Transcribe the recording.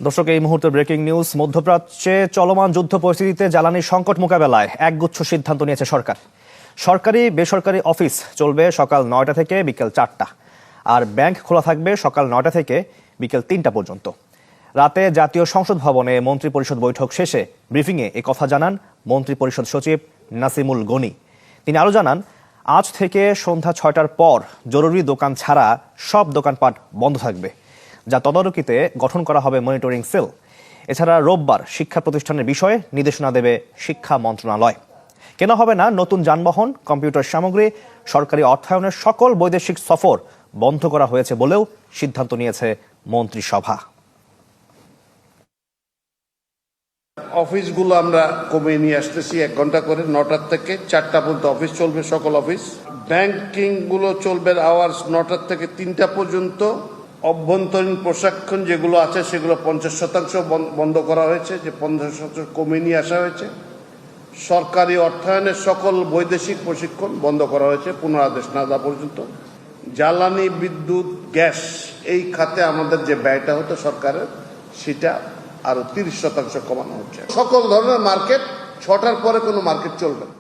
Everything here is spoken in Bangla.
দর্শক, এই মুহূর্তে ব্রেকিং নিউজ। মধ্যপ্রাচ্যে চলমান যুদ্ধ পরিস্থিতিতে জ্বালানি সংকট মোকাবেলায় একগুচ্ছ সিদ্ধান্ত নিয়েছে সরকার। সরকারি বেসরকারি অফিস চলবে সকাল 9টা থেকে বিকেল 4টা, আর ব্যাংক খোলা থাকবে সকাল 9টা থেকে বিকেল 3টা পর্যন্ত। রাতে জাতীয় সংসদ ভবনে মন্ত্রী পরিষদ বৈঠক শেষে ব্রিফিংয়ে এ কথা জানান মন্ত্রী পরিষদ সচিব নাসিমুল গনি। তিনি আরও জানান, আজ থেকে সন্ধ্যা 6টার পর জরুরি দোকান ছাড়া সব দোকানপাট বন্ধ থাকবে, যা তদারকিতে গঠন করা হবে মনিটরিং সেল। এছাড়া রোববার শিক্ষা প্রতিষ্ঠানের বিষয়ে নির্দেশনা দেবে শিক্ষা মন্ত্রণালয়। কেনা হবে না নতুন যানবাহন, কম্পিউটার সামগ্রী। সরকারি অর্থায়নের সকল বৈদেশিক সফর বন্ধ করা হয়েছে বলেও সিদ্ধান্ত নিয়েছে মন্ত্রিসভা। অফিসগুলো আমরা কমিয়ে নিয়ে আসতেছি 1 ঘন্টা করে, 9টার থেকে 4টা পর্যন্ত অফিস চলবে, সকল অফিস। ব্যাংকিং গুলো চলবে আওয়ার্স 9টার থেকে 3টা পর্যন্ত। অভ্যন্তরীণ প্রশিক্ষণ যেগুলো আছে সেগুলো 50% বন্ধ করা হয়েছে, যে 50% কমিয়ে নিয়ে আসা হয়েছে। সরকারি অর্থায়নের সকল বৈদেশিক প্রশিক্ষণ বন্ধ করা হয়েছে 15 আদেশ না দেওয়া পর্যন্ত। জ্বালানি, বিদ্যুৎ, গ্যাস এই খাতে আমাদের যে ব্যয়টা হতো সরকারের, সেটা আরো 30% কমানো হচ্ছে। সকল ধরনের মার্কেট 6টার পরে কোনো মার্কেট চলবে না।